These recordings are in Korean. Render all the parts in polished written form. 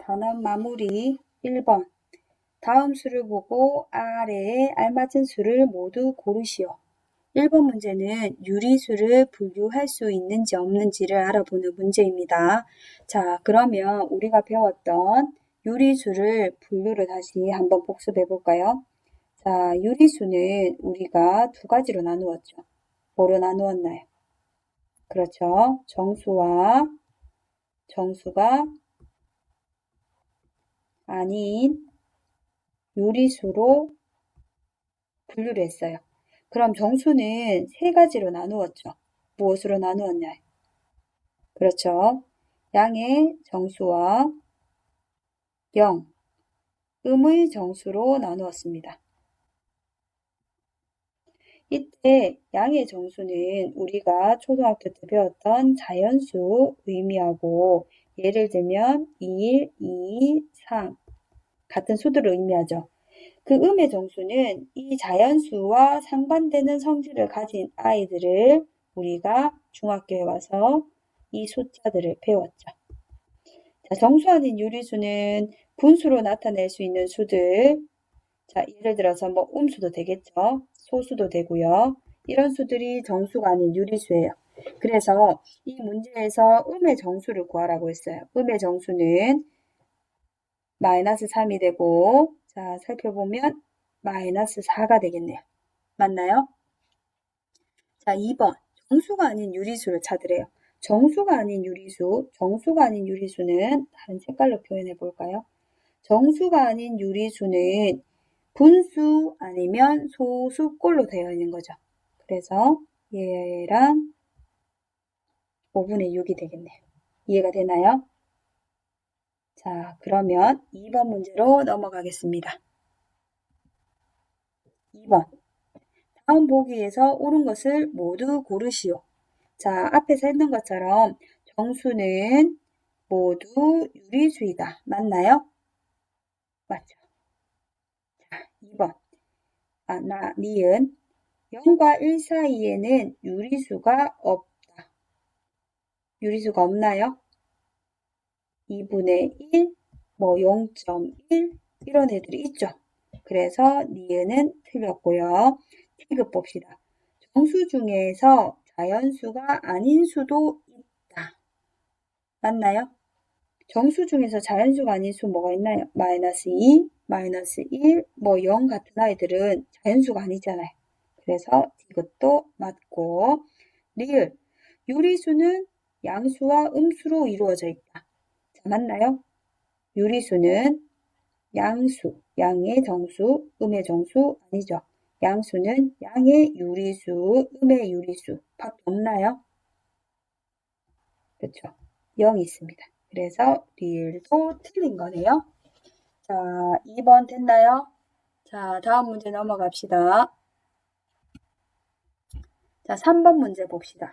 단원 마무리 1번. 다음 수를 보고 아래에 알맞은 수를 모두 고르시오. 1번 문제는 유리수를 분류할 수 있는지 없는지를 알아보는 문제입니다. 자, 그러면 우리가 배웠던 유리수를 분류를 다시 한번 복습해 볼까요? 자, 유리수는 우리가 두 가지로 나누었죠. 뭐로 나누었나요? 그렇죠. 정수와 정수가 아닌 유리수로 분류를 했어요. 그럼 정수는 세 가지로 나누었죠. 무엇으로 나누었나요? 그렇죠. 양의 정수와 영, 음의 정수로 나누었습니다. 이때 양의 정수는 우리가 초등학교 때 배웠던 자연수 의미하고 예를 들면 1, 2, 3 같은 수들을 의미하죠. 그 음의 정수는 이 자연수와 상반되는 성질을 가진 아이들을 우리가 중학교에 와서 이 숫자들을 배웠죠. 자, 정수 아닌 유리수는 분수로 나타낼 수 있는 수들. 자, 예를 들어서 뭐 음수도 되겠죠. 소수도 되고요. 이런 수들이 정수가 아닌 유리수예요. 그래서 이 문제에서 음의 정수를 구하라고 했어요. 음의 정수는 마이너스 3이 되고, 자, 살펴보면 마이너스 4가 되겠네요. 맞나요? 자, 2번. 정수가 아닌 유리수를 찾으래요. 정수가 아닌 유리수, 정수가 아닌 유리수는 다른 색깔로 표현해 볼까요? 정수가 아닌 유리수는 분수 아니면 소수꼴로 되어 있는 거죠. 그래서 얘랑 5분의 6이 되겠네요. 이해가 되나요? 자, 그러면 2번 문제로 넘어가겠습니다. 2번. 다음 보기에서 옳은 것을 모두 고르시오. 자, 앞에서 했는 것처럼 정수는 모두 유리수이다. 맞나요? 맞죠? 자, 2번. 니은 0과 1 사이에는 유리수가 없다. 유리수가 없나요? 2분의 1, 뭐 0.1 이런 애들이 있죠. 그래서 니은은 틀렸고요. 티귿 봅시다. 정수 중에서 자연수가 아닌 수도 있다. 맞나요? 정수 중에서 자연수가 아닌 수 뭐가 있나요? 마이너스 2, 마이너스 1, 뭐 0 같은 아이들은 자연수가 아니잖아요. 그래서 이것도 맞고 리을 유리수는 양수와 음수로 이루어져 있다. 자, 맞나요? 유리수는 양수, 양의 정수, 음의 정수 아니죠. 양수는 양의 유리수, 음의 유리수 밖에 없나요? 그렇죠. 0이 있습니다. 그래서 리을도 틀린 거네요. 자, 2번 됐나요? 자, 다음 문제 넘어갑시다. 자, 3번 문제 봅시다.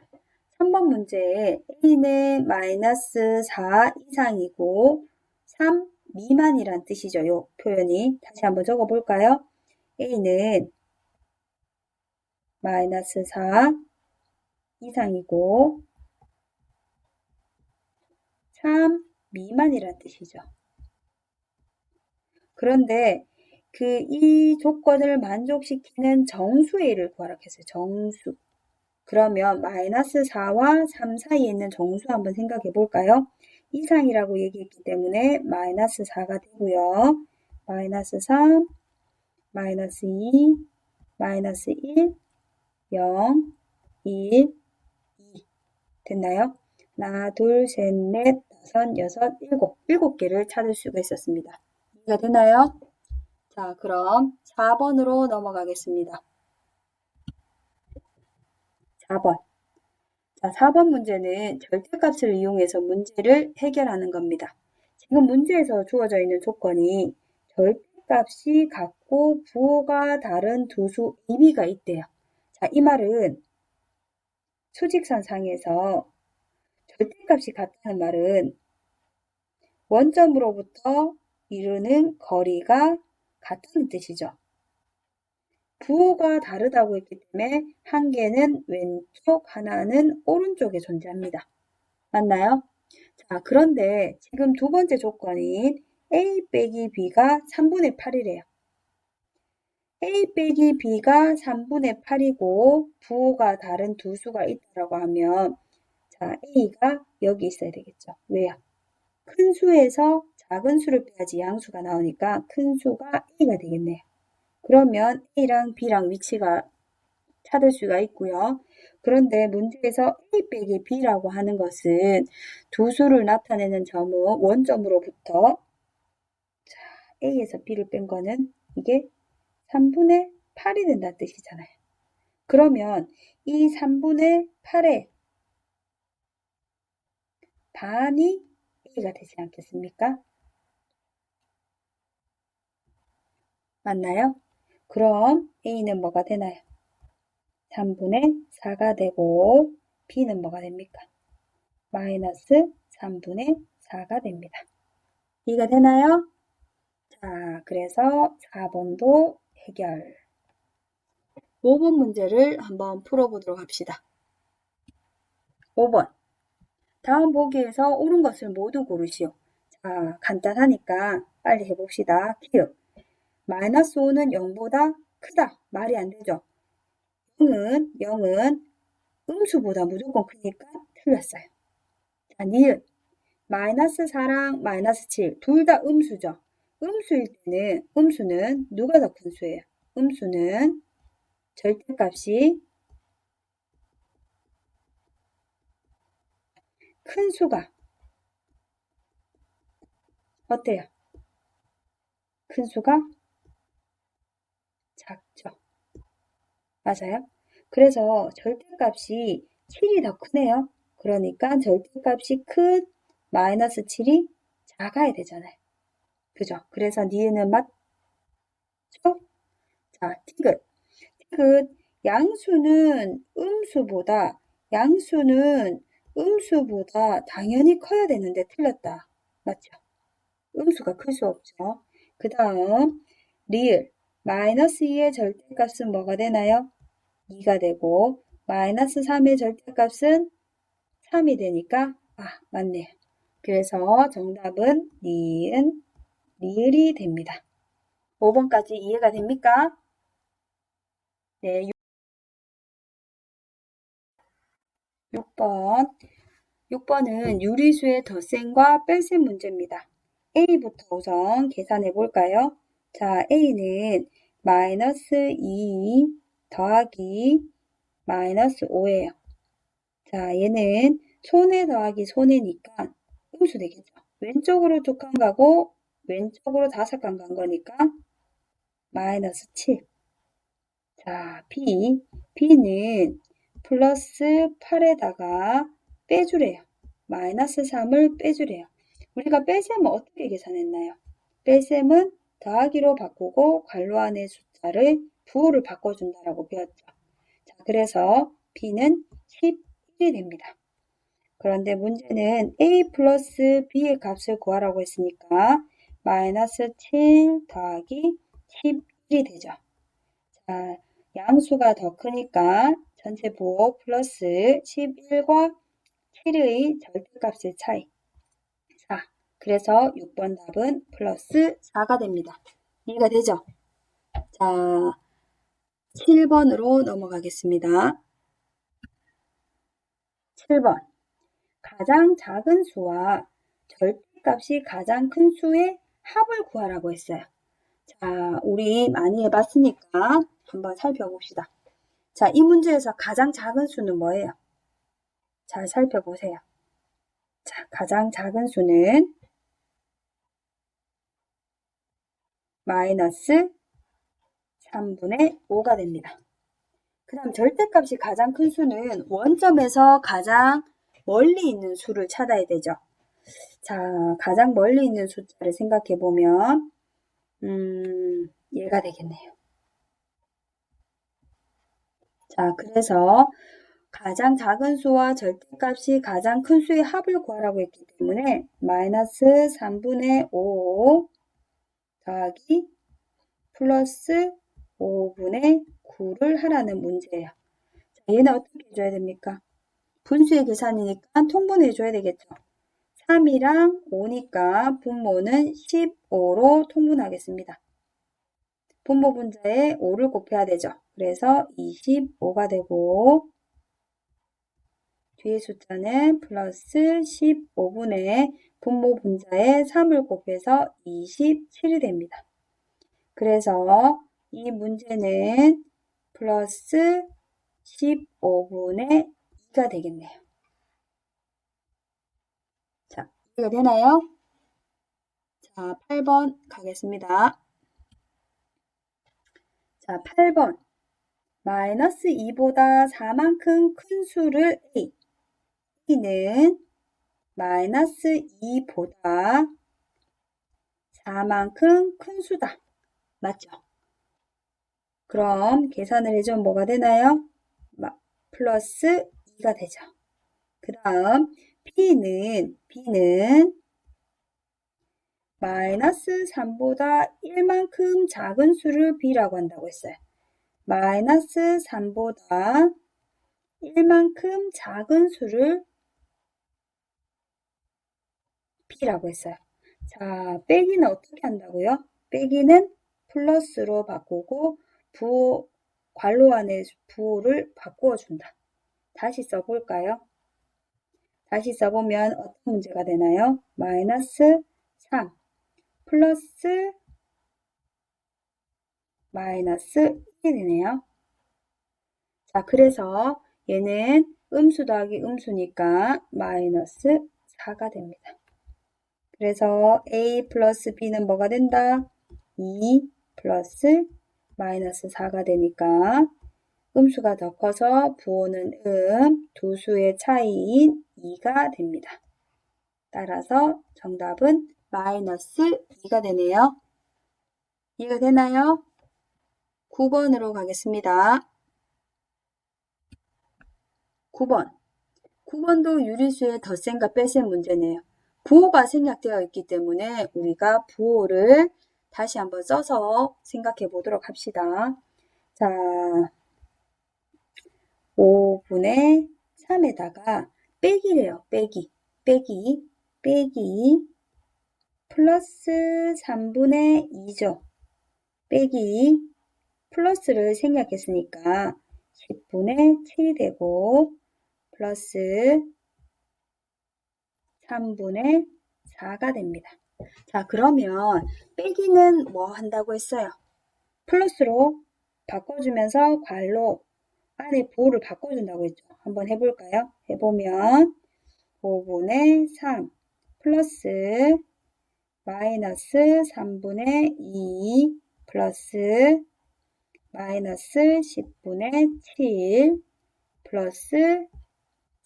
3번 문제에 A는 마이너스 4 이상이고 3 미만이란 뜻이죠. 요 표현이. 다시 한번 적어볼까요? A는 마이너스 4 이상이고 3 미만이란 뜻이죠. 그런데 이 조건을 만족시키는 정수 A를 구하라고 했어요. 정수. 그러면 마이너스 4와 3 사이에 있는 정수 한번 생각해 볼까요? 이상이라고 얘기했기 때문에 마이너스 4가 되고요. 마이너스 3, 마이너스 2, 마이너스 1, 0, 1, 2 됐나요? 하나, 둘, 셋, 넷, 다섯, 여섯, 일곱 개를 찾을 수가 있었습니다. 이해가 되나요? 자, 그럼 4번으로 넘어가겠습니다. 4번. 자, 4번 문제는 절대값을 이용해서 문제를 해결하는 겁니다. 지금 문제에서 주어져 있는 조건이 절대값이 같고 부호가 다른 두 수 AB가 있대요. 자, 이 말은 수직선 상에서 절대값이 같다는 말은 원점으로부터 이루는 거리가 같다는 뜻이죠. 부호가 다르다고 했기 때문에 한 개는 왼쪽, 하나는 오른쪽에 존재합니다. 맞나요? 자, 그런데 지금 두 번째 조건인 A 빼기 B가 3분의 8이래요. A 빼기 B가 3분의 8이고 부호가 다른 두 수가 있다고 하면 자, A가 여기 있어야 되겠죠. 왜요? 큰 수에서 작은 수를 빼야지 양수가 나오니까 큰 수가 A가 되겠네요. 그러면 A랑 B랑 위치가 찾을 수가 있고요. 그런데 문제에서 A 빼기 B라고 하는 것은 두 수를 나타내는 점은 원점으로부터 A에서 B를 뺀 거는 이게 3분의 8이 된다는 뜻이잖아요. 그러면 이 3분의 8의 반이 A가 되지 않겠습니까? 맞나요? 그럼 A는 뭐가 되나요? 3분의 4가 되고 B는 뭐가 됩니까? 마이너스 3분의 4가 됩니다. 이해가 되나요? 자, 그래서 4번도 해결. 5번 문제를 한번 풀어보도록 합시다. 5번. 다음 보기에서 옳은 것을 모두 고르시오. 자, 간단하니까 빨리 해봅시다. 키읔. 마이너스 5는 0보다 크다. 말이 안 되죠. 0은 음수보다 무조건 크니까 틀렸어요. 자, 니은. 마이너스 4랑 마이너스 7. 둘 다 음수죠. 음수일 때는, 음수는 누가 더 큰 수예요? 음수는 절대값이 큰 수가 어때요? 큰 수가 작죠. 맞아요? 그래서 절대값이 7이 더 크네요. 그러니까 절대값이 큰 마이너스 7이 작아야 되잖아요. 그죠? 그래서 니은은 맞죠? 자, 티귿. 티귿. 양수는 음수보다 당연히 커야 되는데 틀렸다. 맞죠? 음수가 클 수 없죠. 그 다음 리을. 마이너스 2의 절대값은 뭐가 되나요? 2가 되고 마이너스 3의 절대값은 3이 되니까 맞네요. 그래서 정답은 니은, 리을이 됩니다. 5번까지 이해가 됩니까? 네, 6번. 6번은 유리수의 덧셈과 뺄셈 문제입니다. A부터 우선 계산해 볼까요? 자, A는 마이너스 2 더하기 마이너스 5예요. 자, 얘는 손에 더하기 손해니까 음수 되겠죠. 왼쪽으로 두 칸 가고 왼쪽으로 5칸 간 거니까 마이너스 7. 자, B는 플러스 8에다가 빼주래요. 마이너스 3을 빼주래요. 우리가 뺄셈은 어떻게 계산했나요? 뺄셈은 더하기로 바꾸고 괄호 안의 숫자를 부호를 바꿔준다라고 배웠죠. 자, 그래서 B는 11이 됩니다. 그런데 문제는 A 플러스 B의 값을 구하라고 했으니까 마이너스 7 더하기 11이 되죠. 자, 양수가 더 크니까 전체 부호 플러스 11과 7의 절대값의 차이. 4. 그래서 6번 답은 플러스 4가 됩니다. 이해가 되죠? 자, 7번으로 넘어가겠습니다. 7번. 가장 작은 수와 절대값이 가장 큰 수의 합을 구하라고 했어요. 자, 우리 많이 해봤으니까 한번 살펴봅시다. 자, 이 문제에서 가장 작은 수는 뭐예요? 잘 살펴보세요. 자, 가장 작은 수는 마이너스 3분의 5가 됩니다. 그 다음 절대값이 가장 큰 수는 원점에서 가장 멀리 있는 수를 찾아야 되죠. 자, 가장 멀리 있는 숫자를 생각해 보면 얘가 되겠네요. 자, 그래서 가장 작은 수와 절대값이 가장 큰 수의 합을 구하라고 했기 때문에 마이너스 3분의 5 더하기 플러스 5분의 9를 하라는 문제예요. 자, 얘는 어떻게 해줘야 됩니까? 분수의 계산이니까 통분해 줘야 되겠죠. 3이랑 5니까 분모는 15로 통분하겠습니다. 분모 분자에 5를 곱해야 되죠. 그래서 25가 되고 뒤에 숫자는 플러스 15분의 분모 분자에 3을 곱해서 27이 됩니다. 그래서 이 문제는 플러스 15분의 2가 되겠네요. 자, 이해가 되나요? 자, 8번 가겠습니다. 자, 8번. 마이너스 2보다 4만큼 큰 수를 A는 마이너스 2보다 4만큼 큰 수다. 맞죠? 그럼 계산을 해주면 뭐가 되나요? 플러스 2가 되죠. 그 다음 B는 마이너스 3보다 1만큼 작은 수를 B라고 한다고 했어요. 마이너스 3보다 1만큼 작은 수를 B라고 했어요. 자, 빼기는 어떻게 한다고요? 빼기는 플러스로 바꾸고 괄호 안에 부호를 바꾸어 준다. 다시 써볼까요? 다시 써보면 어떤 문제가 되나요? 마이너스 3 플러스 마이너스 1이 되네요. 자, 그래서 얘는 음수 더하기 음수니까 마이너스 4가 됩니다. 그래서 A 플러스 B는 뭐가 된다? 2 플러스 마이너스 4가 되니까 음수가 더 커서 부호는 두 수의 차이인 2가 됩니다. 따라서 정답은 마이너스 2가 되네요. 이해가 되나요? 9번으로 가겠습니다. 9번. 9번도 유리수의 덧셈과 뺄셈 문제네요. 부호가 생략되어 있기 때문에 우리가 부호를 다시 한번 써서 생각해 보도록 합시다. 자, 5분의 3에다가 빼기래요. 빼기 플러스 3분의 2죠. 빼기 플러스를 생략했으니까 10분의 7이 되고 플러스 3분의 4가 됩니다. 자, 그러면 빼기는 뭐 한다고 했어요? 플러스로 바꿔주면서 괄호 안에 부호를 바꿔준다고 했죠. 한번 해볼까요? 해보면 5분의 3 플러스 마이너스 3분의 2 플러스 마이너스 10분의 7 플러스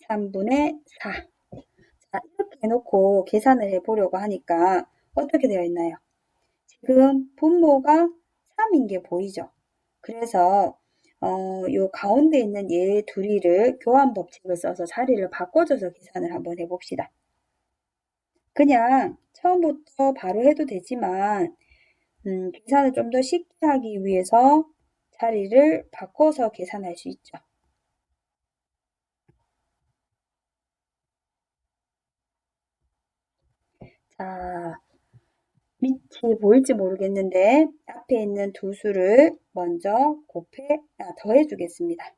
3분의 4. 자, 이렇게 해놓고 계산을 해보려고 하니까 어떻게 되어 있나요? 지금 분모가 3인 게 보이죠? 그래서 요 가운데 있는 얘 둘이를 교환 법칙을 써서 자리를 바꿔줘서 계산을 한번 해봅시다. 그냥 처음부터 바로 해도 되지만 계산을 좀 더 쉽게 하기 위해서 자리를 바꿔서 계산할 수 있죠. 자, 밑이 보일지 모르겠는데 앞에 있는 두 수를 먼저 더해 주겠습니다.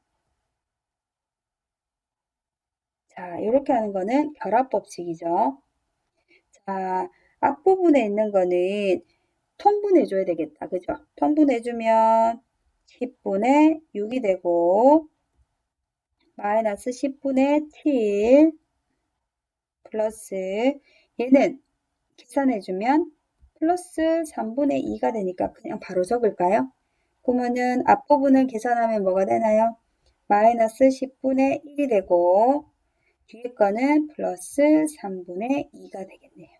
자, 이렇게 하는 거는 결합법칙이죠. 자, 앞부분에 있는 거는 통분해 줘야 되겠다. 그죠? 통분해 주면 10분의 6이 되고 마이너스 10분의 7 플러스 얘는 계산해 주면 플러스 3분의 2가 되니까 그냥 바로 적을까요? 그러면은 앞부분을 계산하면 뭐가 되나요? 마이너스 10분의 1이 되고 뒤에 거는 플러스 3분의 2가 되겠네요.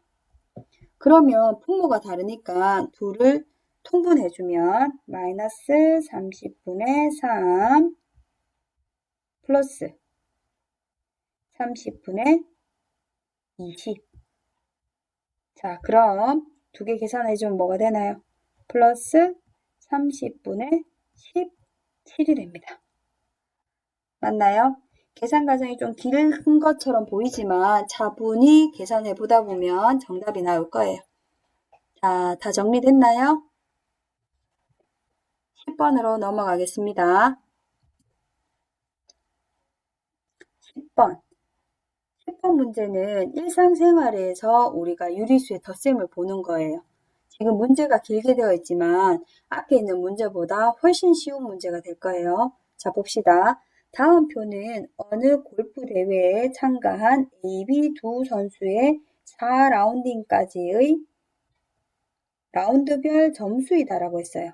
그러면 분모가 다르니까 둘을 통분해주면 마이너스 30분의 3 플러스 30분의 20. 자, 그럼 두 개 계산해주면 뭐가 되나요? 플러스 30분의 17이 됩니다. 맞나요? 계산 과정이 좀 긴 것처럼 보이지만 차분히 계산해 보다 보면 정답이 나올 거예요. 자, 다 정리됐나요? 10번으로 넘어가겠습니다. 10번. 10번 문제는 일상생활에서 우리가 유리수의 덧셈을 보는 거예요. 지금 문제가 길게 되어 있지만 앞에 있는 문제보다 훨씬 쉬운 문제가 될 거예요. 자, 봅시다. 다음 표는 어느 골프 대회에 참가한 A, B 두 선수의 4라운딩까지의 라운드별 점수이다라고 했어요.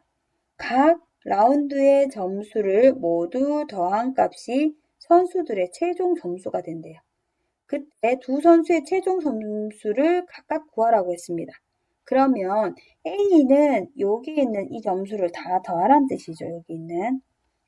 각 라운드의 점수를 모두 더한 값이 선수들의 최종 점수가 된대요. 그때 두 선수의 최종 점수를 각각 구하라고 했습니다. 그러면 A는 여기 있는 이 점수를 다 더하란 뜻이죠. 여기 있는.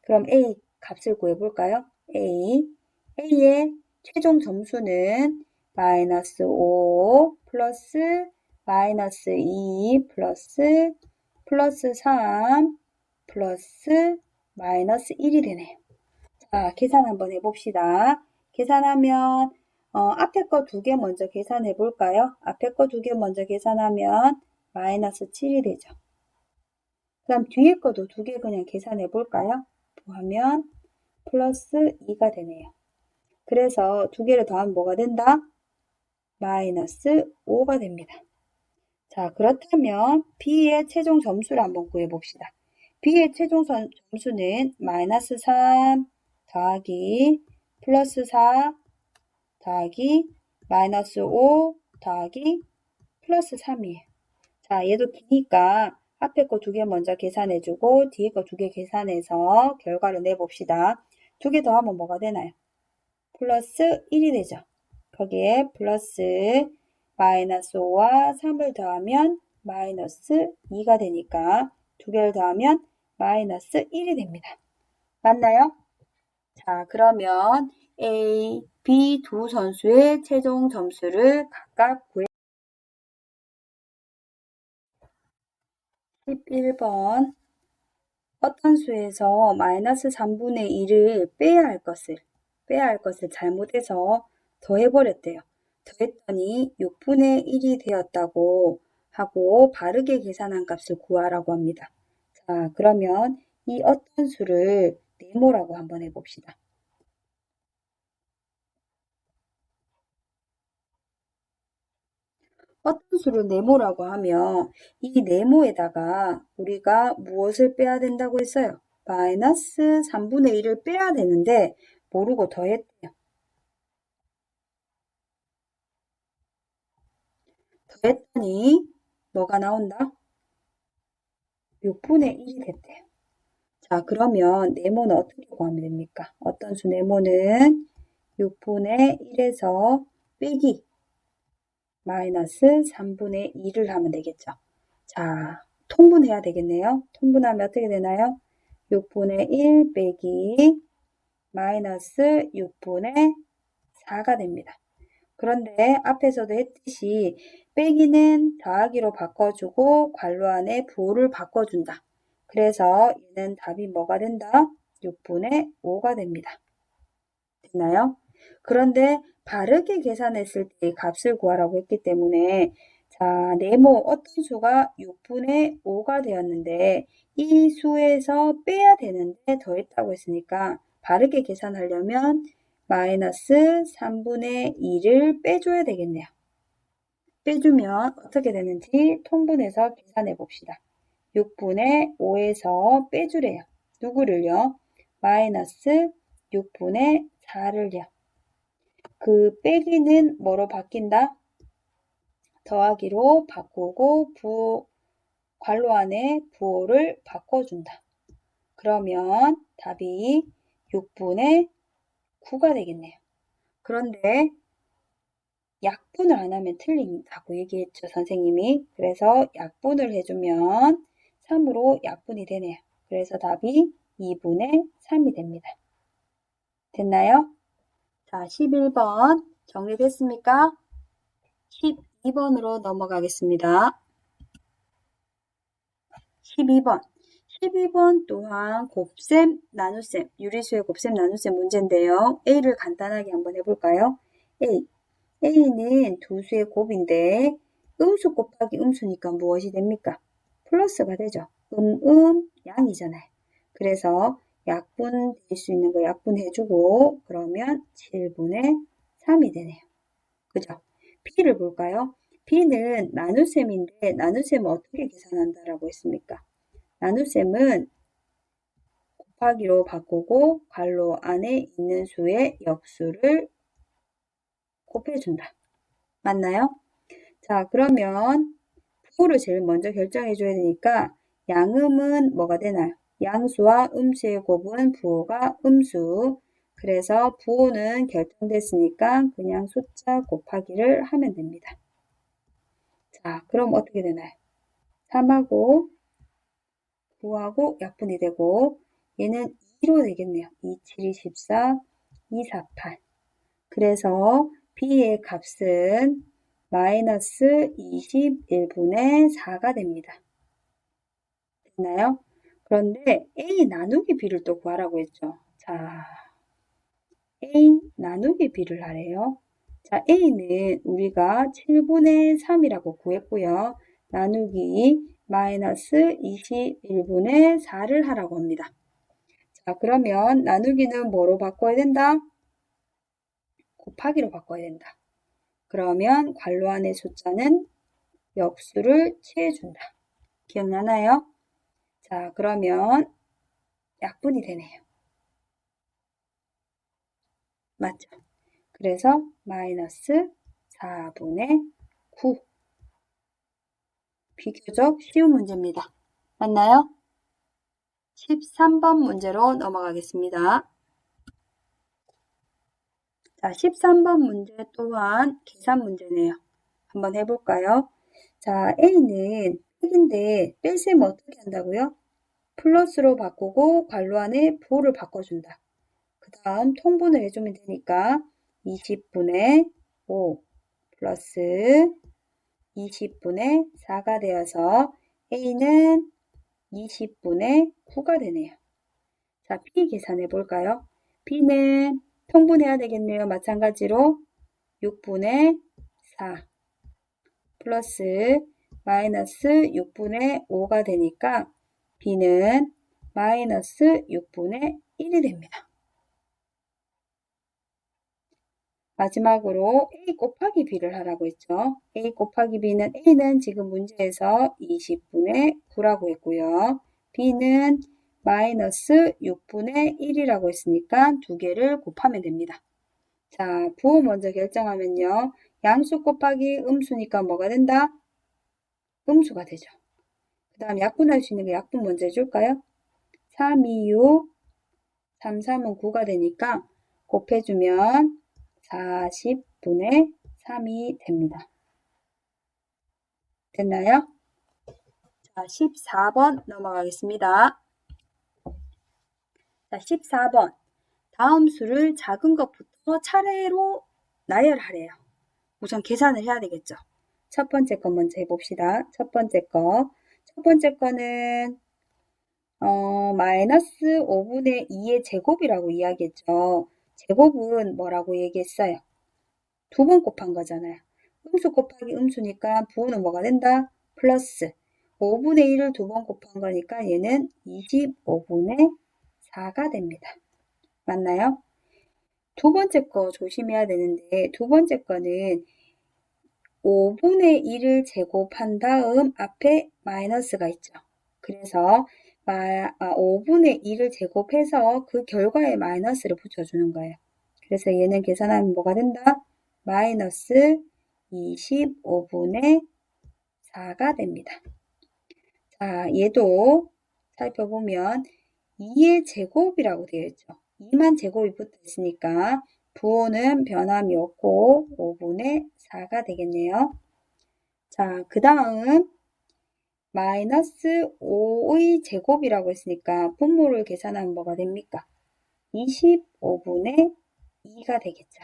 그럼 A 값을 구해볼까요? A의 최종 점수는 마이너스 5 플러스 마이너스 2 플러스 3 플러스 마이너스 1이 되네요. 자, 계산 한번 해봅시다. 계산하면 앞에 거 두 개 먼저 계산해 볼까요? 앞에 거 두 개 먼저 계산하면 마이너스 7이 되죠. 그 다음 뒤에 거도 두 개 그냥 계산해 볼까요? 하면 플러스 2가 되네요. 그래서 두 개를 더하면 뭐가 된다? 마이너스 5가 됩니다. 자, 그렇다면 B의 최종 점수를 한번 구해봅시다. B의 최종 점수는 마이너스 3 더하기 플러스 4 더하기 마이너스 5 더하기 플러스 3이에요. 자, 얘도 기니까 앞에 거 두 개 먼저 계산해주고 뒤에 거 두 개 계산해서 결과를 내봅시다. 두 개 더하면 뭐가 되나요? 플러스 1이 되죠. 거기에 플러스 마이너스 5와 3을 더하면 마이너스 2가 되니까 두 개를 더하면 마이너스 1이 됩니다. 맞나요? 자, 그러면 A, B 두 선수의 최종 점수를 각각 구해 11번 어떤 수에서 마이너스 3분의 1을 빼야 할 것을 잘못해서 더해버렸대요. 더했더니 6분의 1이 되었다고 하고 바르게 계산한 값을 구하라고 합니다. 자, 그러면 이 어떤 수를 네모라고 한번 해봅시다. 어떤 수를 네모라고 하면 이 네모에다가 우리가 무엇을 빼야 된다고 했어요? 마이너스 3분의 1을 빼야 되는데 모르고 더했대요. 더했더니 뭐가 나온다? 6분의 1이 됐대요. 자, 그러면 네모는 어떻게 구하면 됩니까? 어떤 수 네모는 6분의 1에서 빼기 마이너스 3분의 2를 하면 되겠죠. 자, 통분해야 되겠네요. 통분하면 어떻게 되나요? 6분의 1 빼기 마이너스 6분의 4가 됩니다. 그런데 앞에서도 했듯이 빼기는 더하기로 바꿔주고 괄호 안에 부호를 바꿔준다. 그래서 얘는 답이 뭐가 된다? 6분의 5가 됩니다. 됐나요? 그런데 바르게 계산했을 때 값을 구하라고 했기 때문에 자, 네모 어떤 수가 6분의 5가 되었는데 이 수에서 빼야 되는데 더했다고 했으니까 바르게 계산하려면 마이너스 3분의 2를 빼줘야 되겠네요. 빼주면 어떻게 되는지 통분해서 계산해 봅시다. 6분의 5에서 빼주래요. 누구를요? 마이너스 6분의 4를요. 그 빼기는 뭐로 바뀐다? 더하기로 바꾸고 괄호 안에 부호를 바꿔준다. 그러면 답이 6분의 9가 되겠네요. 그런데 약분을 안 하면 틀린다고 얘기했죠, 선생님이. 그래서 약분을 해주면 3으로 약분이 되네요. 그래서 답이 2분의 3이 됩니다. 됐나요? 자, 11번 정리됐습니까? 12번으로 넘어가겠습니다. 12번. 12번 또한 곱셈, 나눗셈, 유리수의 곱셈, 나눗셈 문제인데요. A를 간단하게 한번 해볼까요? A는 두 수의 곱인데 음수 곱하기 음수니까 무엇이 됩니까? 플러스가 되죠. 양이잖아요. 그래서 약분 될 수 있는 거 약분해주고 그러면 7분의 3이 되네요. 그죠? B를 볼까요? B는 나눗셈인데 나눗셈을 어떻게 계산한다라고 했습니까? 나눗셈은 곱하기로 바꾸고 괄호 안에 있는 수의 역수를 곱해준다. 맞나요? 자, 그러면 부호를 제일 먼저 결정해 줘야 되니까 양음은 뭐가 되나요? 양수와 음수의 곱은 부호가 음수. 그래서 부호는 결정됐으니까 그냥 숫자 곱하기를 하면 됩니다. 자, 그럼 어떻게 되나요? 3하고 9하고 약분이 되고 얘는 2로 되겠네요. 2, 7, 14, 2, 4, 8. 그래서 B의 값은 마이너스 21분의 4가 됩니다. 됐나요? 그런데 A 나누기 B를 또 구하라고 했죠. 자, A 나누기 B를 하래요. 자, A는 우리가 7분의 3이라고 구했고요. 나누기 마이너스 21분의 4를 하라고 합니다. 자, 그러면 나누기는 뭐로 바꿔야 된다? 곱하기로 바꿔야 된다. 그러면 괄호 안의 숫자는 역수를 취해준다. 기억나나요? 자, 그러면 약분이 되네요. 맞죠? 그래서 마이너스 4분의 9. 비교적 쉬운 문제입니다. 맞나요? 13번 문제로 넘어가겠습니다. 자, 13번 문제 또한 계산 문제네요. 한번 해볼까요? 자, A는 팩인데 뺄셈 어떻게 한다고요? 플러스로 바꾸고 괄호 안에 부호를 바꿔준다. 그 다음 통분을 해주면 되니까 20분의 5 플러스 20분의 4가 되어서 A는 20분의 9가 되네요. 자, B 계산해 볼까요? B는 통분해야 되겠네요. 마찬가지로 6분의 4 플러스 마이너스 6분의 5가 되니까 B는 마이너스 6분의 1이 됩니다. 마지막으로 A 곱하기 B를 하라고 했죠. A 곱하기 B는 A는 지금 문제에서 20분의 9라고 했고요. B는 마이너스 6분의 1이라고 했으니까 두 개를 곱하면 됩니다. 자, 부호 먼저 결정하면요. 양수 곱하기 음수니까 뭐가 된다? 음수가 되죠. 그 다음 약분할 수 있는 거 약분 먼저 해줄까요? 3, 2, 6, 3, 3은 9가 되니까 곱해주면 40분의 3이 됩니다. 됐나요? 자, 14번 넘어가겠습니다. 자, 14번. 다음 수를 작은 것부터 차례로 나열하래요. 우선 계산을 해야 되겠죠. 첫 번째 거 먼저 해봅시다. 첫 번째 거는 마이너스 5분의 2의 제곱이라고 이야기했죠. 제곱은 뭐라고 얘기했어요? 두 번 곱한 거잖아요. 음수 곱하기 음수니까 부호는 뭐가 된다? 플러스 5분의 1을 두 번 곱한 거니까 얘는 25분의 4가 됩니다. 맞나요? 두 번째 거 조심해야 되는데 두 번째 거는 5분의 1을 제곱한 다음 앞에 마이너스가 있죠. 그래서 5분의 1을 제곱해서 그 결과에 마이너스를 붙여주는 거예요. 그래서 얘는 계산하면 뭐가 된다? 마이너스 25분의 4가 됩니다. 자, 얘도 살펴보면 2의 제곱이라고 되어 있죠. 2만 제곱이 붙어 있으니까 부호는 변함이 없고 5분의 4가 되겠네요. 자, 그 다음 마이너스 5의 제곱이라고 했으니까 분모를 계산하면 뭐가 됩니까? 25분의 2가 되겠죠.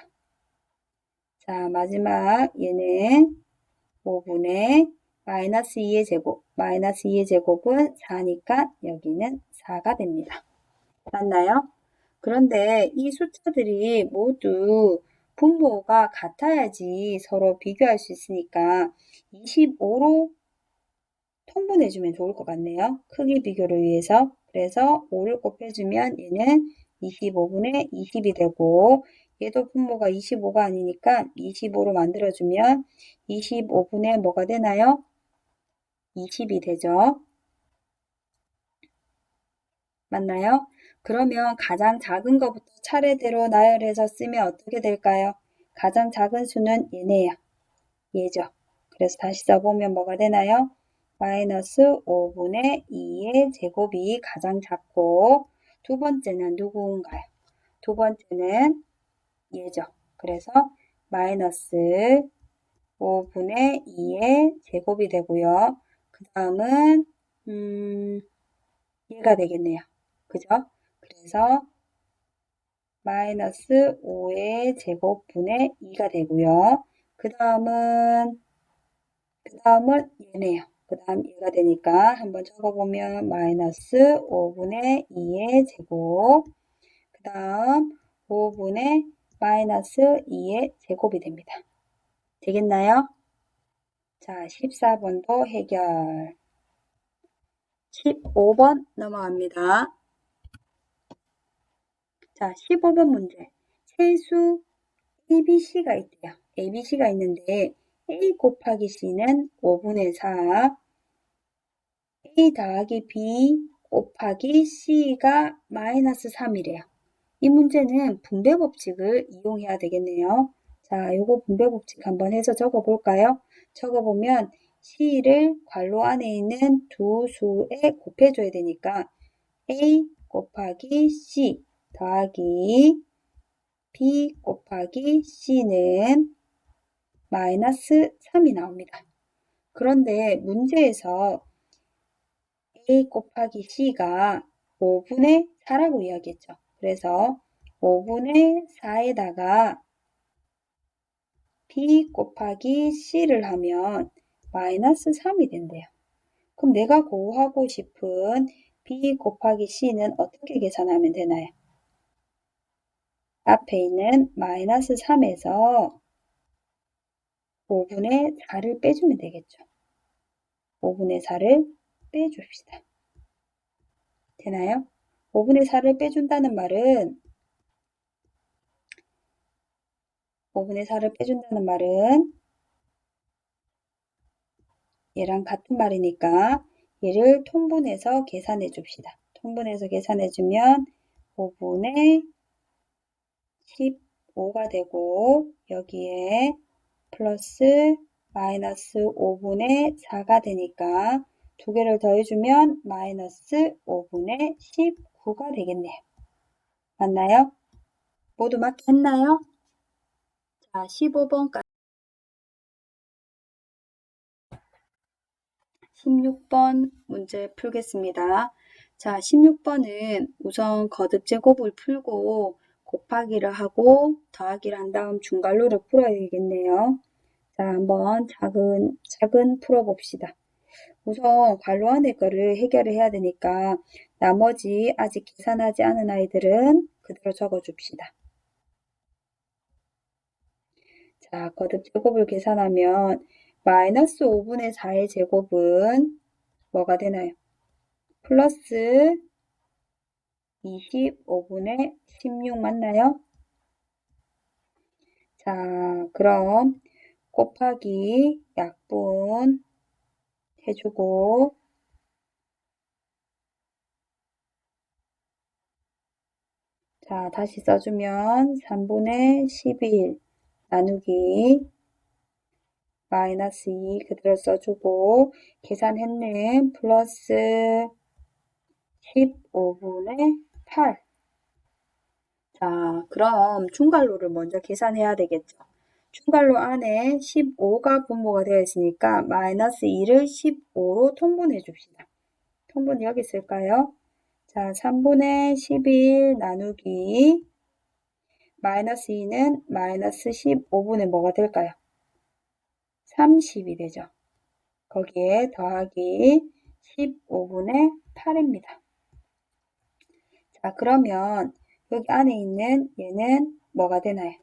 자, 마지막 얘는 5분의 마이너스 2의 제곱, 마이너스 2의 제곱은 4니까 여기는 4가 됩니다. 맞나요? 그런데 이 숫자들이 모두 분모가 같아야지 서로 비교할 수 있으니까 25로 통분해주면 좋을 것 같네요. 크기 비교를 위해서. 그래서 5를 곱해주면 얘는 25분의 20이 되고 얘도 분모가 25가 아니니까 25로 만들어주면 25분의 뭐가 되나요? 20이 되죠. 맞나요? 그러면 가장 작은 것부터 차례대로 나열해서 쓰면 어떻게 될까요? 가장 작은 수는 얘네요. 얘죠. 그래서 다시 써보면 뭐가 되나요? 마이너스 5분의 2의 제곱이 가장 작고 두 번째는 누구인가요? 두 번째는 얘죠. 그래서 마이너스 5분의 2의 제곱이 되고요. 그 다음은 얘가 되겠네요. 그죠? 그래서 마이너스 5의 제곱분의 2가 되고요. 그 다음은 얘네요. 그 다음 얘가 되니까 한번 적어보면 마이너스 5분의 2의 제곱 그 다음 5분의 마이너스 2의 제곱이 됩니다. 되겠나요? 자, 14번도 해결. 15번 넘어갑니다. 자, 15번 문제. 세수 ABC가 있대요. ABC가 있는데 A 곱하기 C는 5분의 4, A 더하기 B 곱하기 C가 마이너스 3이래요. 이 문제는 분배 법칙을 이용해야 되겠네요. 자, 요거 분배 법칙 한번 해서 적어 볼까요? 적어보면 C를 괄호 안에 있는 두 수에 곱해줘야 되니까 A 곱하기 C 더하기 B 곱하기 C는 마이너스 3이 나옵니다. 그런데 문제에서 A 곱하기 C가 5분의 4라고 이야기했죠. 그래서 5분의 4에다가 B 곱하기 C를 하면 마이너스 3이 된대요. 그럼 내가 구하고 싶은 B 곱하기 C는 어떻게 계산하면 되나요? 앞에 있는 마이너스 3에서 5분의 4를 빼주면 되겠죠. 5분의 4를 빼줍시다. 되나요? 5분의 4를 빼준다는 말은 5분의 4를 빼준다는 말은 얘랑 같은 말이니까 얘를 통분해서 계산해 줍시다. 통분해서 계산해 주면 5분의 15가 되고 여기에 플러스 마이너스 5분의 4가 되니까 두 개를 더해주면 마이너스 5분의 19가 되겠네요. 맞나요? 모두 맞게 했나요? 자, 15번까지 16번 문제 풀겠습니다. 자, 16번은 우선 거듭 제곱을 풀고 곱하기를 하고 더하기를 한 다음 중괄호를 풀어야 되겠네요. 자, 한번 차근 풀어봅시다. 우선 괄호 안에 거를 해결을 해야 되니까 나머지 아직 계산하지 않은 아이들은 그대로 적어줍시다. 자, 거듭 제곱을 계산하면 마이너스 5분의 4의 제곱은 뭐가 되나요? 플러스 25분의 16 맞나요? 자, 그럼 곱하기 약분 해주고 자, 다시 써주면 3분의 11 나누기 마이너스 2 그대로 써주고 계산했는 플러스 15분의 8 자, 그럼 중괄호를 먼저 계산해야 되겠죠. 중괄호 안에 15가 분모가 되어 있으니까 마이너스 2를 15로 통분해 줍시다. 통분 여기 쓸까요? 자, 3분의 11 나누기 마이너스 2는 마이너스 15분의 뭐가 될까요? 30이 되죠. 거기에 더하기 15분의 8입니다. 자, 그러면 여기 안에 있는 얘는 뭐가 되나요?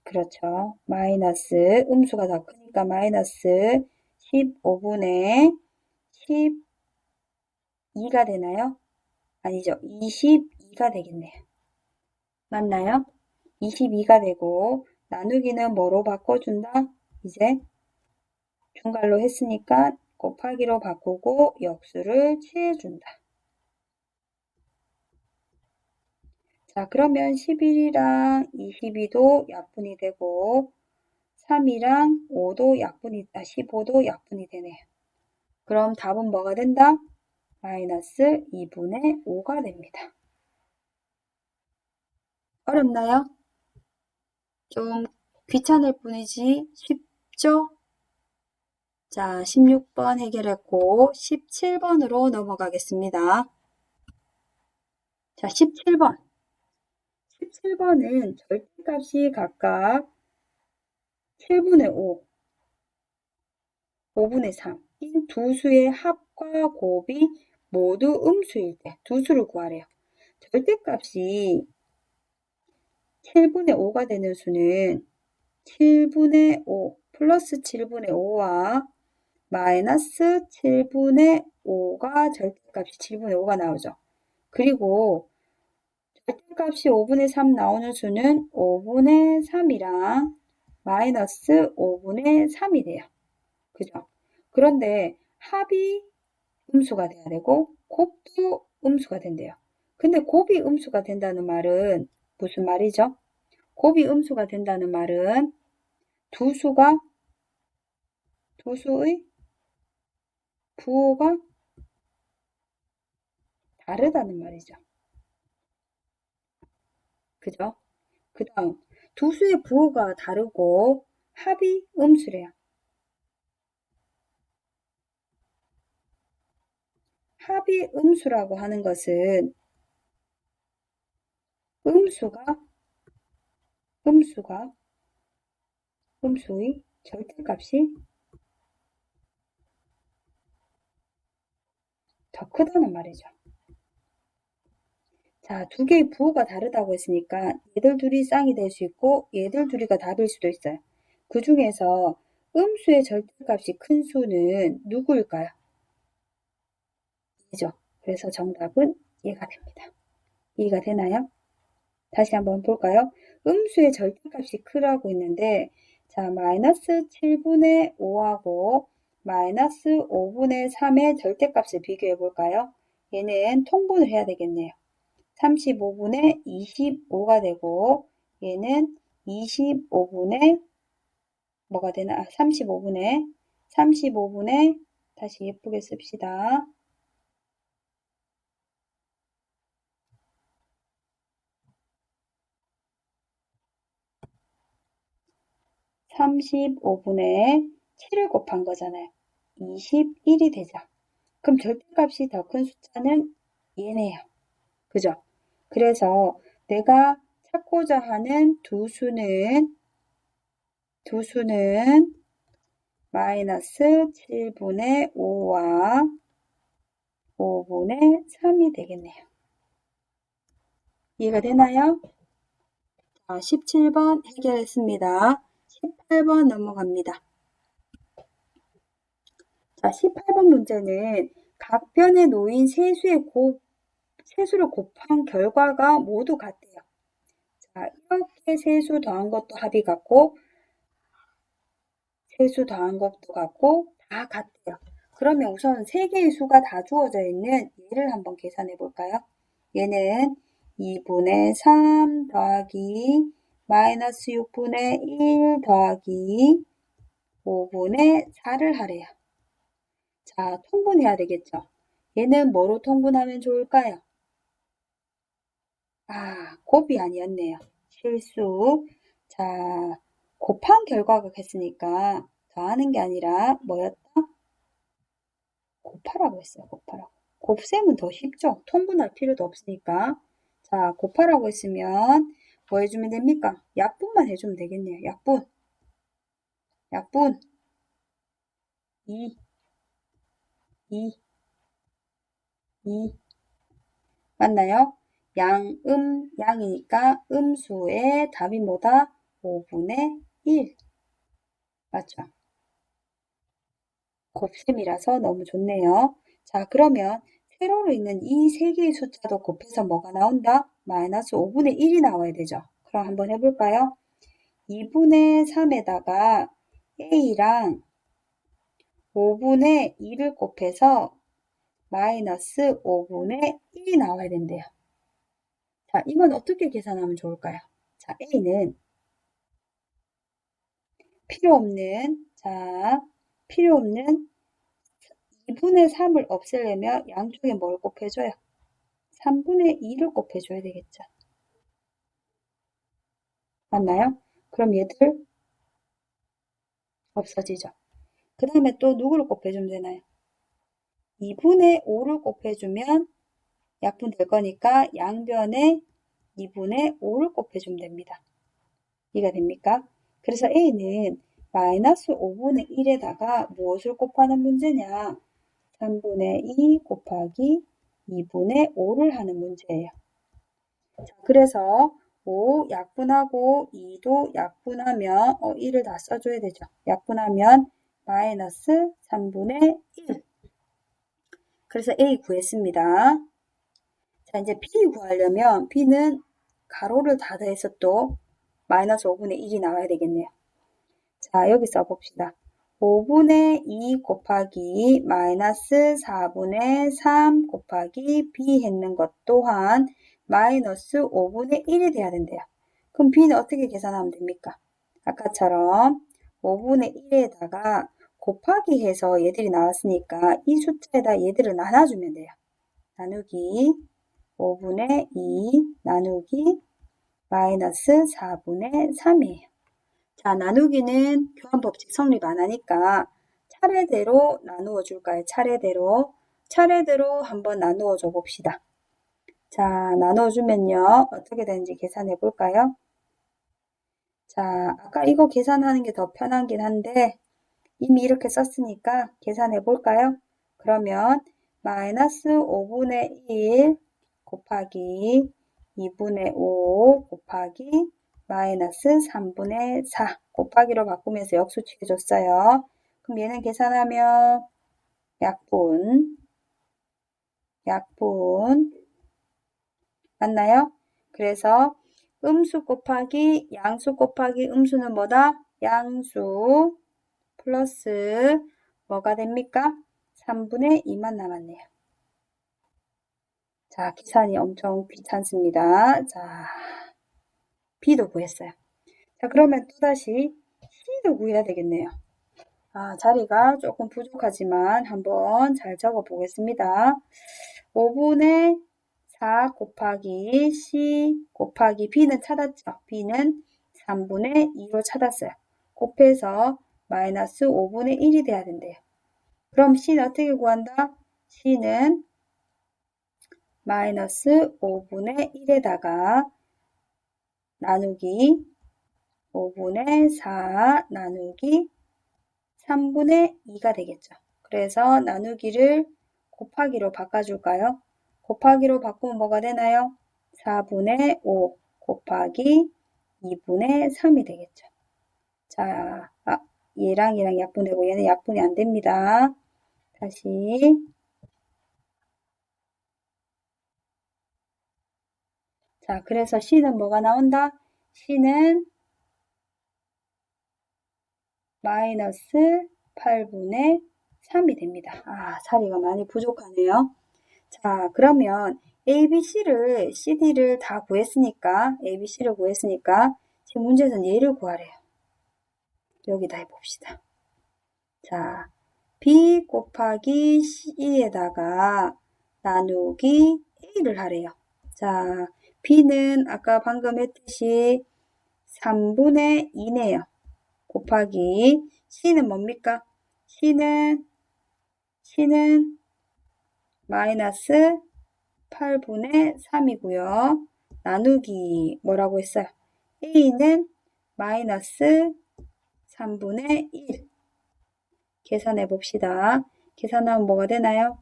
그렇죠. 마이너스 음수가 더 크니까 마이너스 15분의 12가 되나요? 아니죠. 22가 되겠네요. 맞나요? 22가 되고 나누기는 뭐로 바꿔준다? 이제 중괄로 했으니까 곱하기로 바꾸고 역수를 취해준다. 자, 그러면 11이랑 22도 약분이 되고 3이랑 5도 약분이, 15도 약분이 되네요. 그럼 답은 뭐가 된다? 마이너스 2분의 5가 됩니다. 어렵나요? 좀 귀찮을 뿐이지 쉽죠? 자, 16번 해결했고 17번으로 넘어가겠습니다. 자, 17번. 17번은 절대값이 각각 7분의 5, 5분의 3인 두 수의 합과 곱이 모두 음수일 때 두 수를 구하래요. 절대값이 7분의 5가 되는 수는 7분의 5 플러스 7분의 5와 마이너스 7분의 5가 절대값이 7분의 5가 나오죠. 그리고 절대값이 5분의 3 나오는 수는 5분의 3이랑 마이너스 5분의 3이 돼요. 그죠? 그런데 합이 음수가 돼야 되고 곱도 음수가 된대요. 근데 곱이 음수가 된다는 말은 무슨 말이죠? 곱이 음수가 된다는 말은 두 수가 두 수의 부호가 다르다는 말이죠. 그죠? 그 다음 두 수의 부호가 다르고 합이 음수래요. 합이 음수라고 하는 것은 음수가 음수가 음수의 절대값이 더 크다는 말이죠. 자, 두 개의 부호가 다르다고 했으니까 얘들 둘이 쌍이 될 수 있고 얘들 둘이가 답일 수도 있어요. 그 중에서 음수의 절대값이 큰 수는 누구일까요? 얘죠. 그래서 정답은 얘가 됩니다. 이해가 되나요? 다시 한번 볼까요? 음수의 절대값이 크라고 했는데 자, 마이너스 7분의 5하고 마이너스 5분의 3의 절대값을 비교해 볼까요? 얘는 통분을 해야 되겠네요. 35분의 25가 되고 얘는 25분의 뭐가 되나? 35분의 다시 예쁘게 씁시다. 35분의 7을 곱한 거잖아요. 21이 되죠. 그럼 절대값이 더 큰 숫자는 얘네요. 그죠? 그래서 내가 찾고자 하는 두 수는 마이너스 7분의 5와 5분의 3이 되겠네요. 이해가 되나요? 자, 17번 해결했습니다. 18번 넘어갑니다. 자, 18번 문제는 각 변에 놓인 세수를 곱한 결과가 모두 같대요. 자, 이렇게 세수 더한 것도 합이 같고 세수 더한 것도 같고 다 같대요. 그러면 우선 세 개의 수가 다 주어져 있는 얘를 한번 계산해 볼까요? 얘는 2분의 3 더하기 마이너스 6분의 1 더하기 5분의 4를 하래요. 자, 통분해야 되겠죠? 얘는 뭐로 통분하면 좋을까요? 아, 곱이 아니었네요. 실수. 자, 곱한 결과가 됐으니까 더하는 게 아니라 뭐였다? 곱하라고 했어요. 곱하라고. 곱셈은 더 쉽죠? 통분할 필요도 없으니까. 자, 곱하라고 했으면 뭐 해주면 됩니까? 약분만 해주면 되겠네요. 약분 2, 2, 2 맞나요? 양이니까 음수의 답이 뭐다? 5분의 1 맞죠? 곱셈이라서 너무 좋네요. 자, 그러면 세로로 있는 이 세 개의 숫자도 곱해서 뭐가 나온다? 마이너스 5분의 1이 나와야 되죠. 그럼 한번 해볼까요? 2분의 3에다가 a랑 5분의 2를 곱해서 마이너스 5분의 1이 나와야 된대요. 자, 이건 어떻게 계산하면 좋을까요? 자, a는 필요 없는 2분의 3을 없애려면 양쪽에 뭘 곱해줘요? 3분의 2를 곱해줘야 되겠죠. 맞나요? 그럼 얘들 없어지죠. 그 다음에 또 누구를 곱해주면 되나요? 2분의 5를 곱해주면 약분 될 거니까 양변에 2분의 5를 곱해주면 됩니다. 이해가 됩니까? 그래서 A는 마이너스 5분의 1에다가 무엇을 곱하는 문제냐? 3분의 2 곱하기 2분의 5를 하는 문제예요. 자, 그래서 5 약분하고 2도 약분하면 1을 다 써줘야 되죠. 약분하면 마이너스 3분의 1. 그래서 A 구했습니다. 자, 이제 B 구하려면 B는 가로를 다 더해서 또 마이너스 5분의 1이 나와야 되겠네요. 자, 여기 써봅시다. 5분의 2 곱하기 마이너스 4분의 3 곱하기 B 했는 것 또한 마이너스 5분의 1이 돼야 된대요. 그럼 B는 어떻게 계산하면 됩니까? 아까처럼 5분의 1에다가 곱하기 해서 얘들이 나왔으니까 이 숫자에다 얘들을 나눠주면 돼요. 나누기 5분의 2 나누기 마이너스 4분의 3이에요. 자, 나누기는 교환법칙 성립 안 하니까 차례대로 나누어 줄까요? 차례대로 한번 나누어 줘 봅시다. 자, 나누어 주면요. 어떻게 되는지 계산해 볼까요? 자, 아까 이거 계산하는 게 더 편하긴 한데 이미 이렇게 썼으니까 계산해 볼까요? 그러면 마이너스 5분의 1 곱하기 2분의 5 곱하기 마이너스 3분의 4 곱하기로 바꾸면서 역수치해 줬어요. 그럼 얘는 계산하면 약분 맞나요? 그래서 음수 곱하기 양수 곱하기 음수는 뭐다? 양수 플러스 뭐가 됩니까? 3분의 2만 남았네요. 자, 계산이 엄청 귀찮습니다. 자, B도 구했어요. 자, 그러면 또다시 C도 구해야 되겠네요. 자리가 조금 부족하지만 한번 잘 적어 보겠습니다. 5분의 4 곱하기 C 곱하기 B는 찾았죠? B는 3분의 2로 찾았어요. 곱해서 마이너스 5분의 1이 돼야 된대요. 그럼 C는 어떻게 구한다? C는 마이너스 5분의 1에다가 나누기 5분의 4 나누기 3분의 2가 되겠죠. 그래서 나누기를 곱하기로 바꿔줄까요? 곱하기로 바꾸면 뭐가 되나요? 4분의 5 곱하기 2분의 3이 되겠죠. 자, 얘랑 약분되고 얘는 약분이 안 됩니다. 다시 자, 그래서 C는 뭐가 나온다? C는 마이너스 8분의 3이 됩니다. 자리가 많이 부족하네요. 자, 그러면 ABC를, CD를 다 구했으니까, ABC를 구했으니까, 지금 문제에서는 얘를 구하래요. 여기다 해봅시다. 자, B 곱하기 C에다가 나누기 A를 하래요. 자, B는 아까 방금 했듯이 3분의 2네요. 곱하기 C는 뭡니까? C는 마이너스 8분의 3이고요. 나누기 뭐라고 했어요? A는 마이너스 3분의 1. 계산해 봅시다. 계산하면 뭐가 되나요?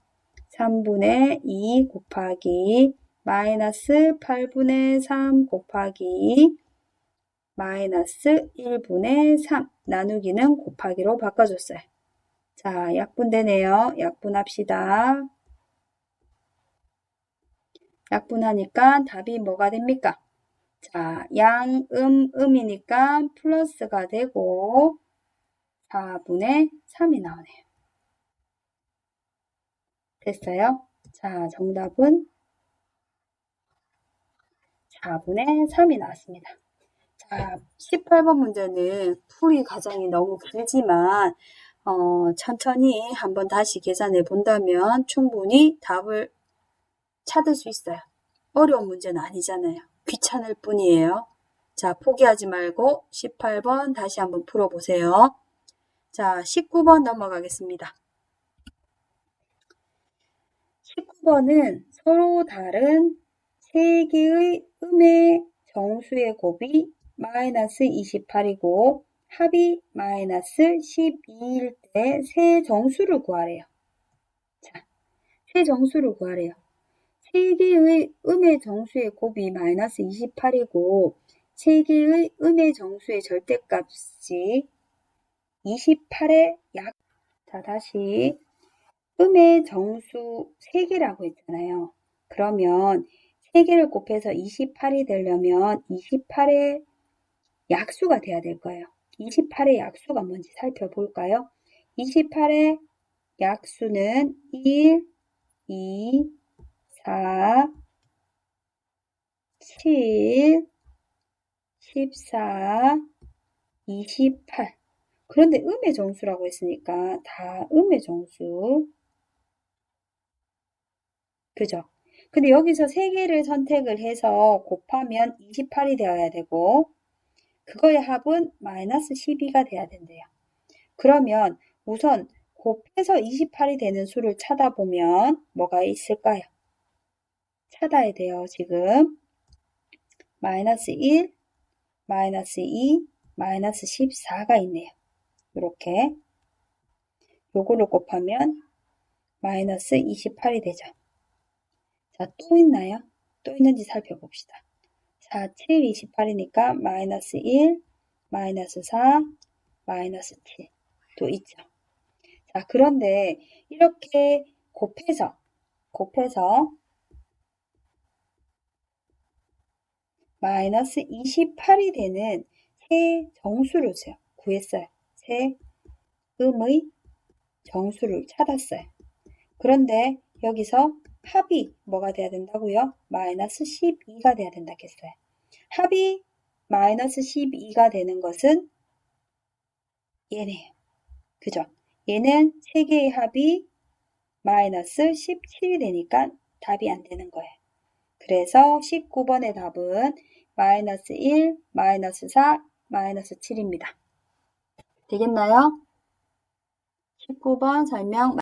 3분의 2 곱하기 마이너스 8분의 3 곱하기 마이너스 1분의 3 나누기는 곱하기로 바꿔줬어요. 자, 약분되네요. 약분합시다. 약분하니까 답이 뭐가 됩니까? 자, 음이니까 플러스가 되고 4분의 3이 나오네요. 됐어요? 자, 정답은 4분의 3이 나왔습니다. 자, 18번 문제는 풀이 과정이 너무 길지만 천천히 한번 다시 계산해 본다면 충분히 답을 찾을 수 있어요. 어려운 문제는 아니잖아요. 귀찮을 뿐이에요. 자, 포기하지 말고 18번 다시 한번 풀어보세요. 자, 19번 넘어가겠습니다. 19번은 서로 다른 3개의 음의 정수의 곱이 마이너스 28이고 합이 마이너스 12일 때 세 정수를 구하래요. 자, 세 정수를 구하래요. 3개의 음의 정수의 곱이 마이너스 28이고 3개의 음의 정수의 절대값이 28의 약. 자, 다시 음의 정수 3개라고 했잖아요. 그러면 3개를 곱해서 28이 되려면 28의 약수가 돼야 될 거예요. 28의 약수가 뭔지 살펴볼까요? 28의 약수는 1, 2, 4, 7, 14, 28. 그런데 음의 정수라고 했으니까 다 음의 정수. 그죠? 근데 여기서 3개를 선택을 해서 곱하면 28이 되어야 되고 그거의 합은 마이너스 12가 돼야 된대요. 그러면 우선 곱해서 28이 되는 수를 찾아보면 뭐가 있을까요? 찾아야 돼요. 지금 마이너스 1, 마이너스 2, 마이너스 14가 있네요. 이렇게 요거를 곱하면 마이너스 28이 되죠. 자, 또 있나요? 또 있는지 살펴봅시다. 4, 7, 28이니까 마이너스 1, 마이너스 4, 마이너스 7 또 있죠. 자, 그런데 이렇게 곱해서 마이너스 28이 되는 세 정수를 구했어요. 세 음의 정수를 찾았어요. 그런데 여기서 합이 뭐가 돼야 된다고요? 마이너스 12가 돼야 된다고 했어요. 합이 마이너스 12가 되는 것은 얘네요. 그죠? 얘는 3개의 합이 마이너스 17이 되니까 답이 안 되는 거예요. 그래서 19번의 답은 마이너스 1, 마이너스 4, 마이너스 7입니다. 되겠나요? 19번 설명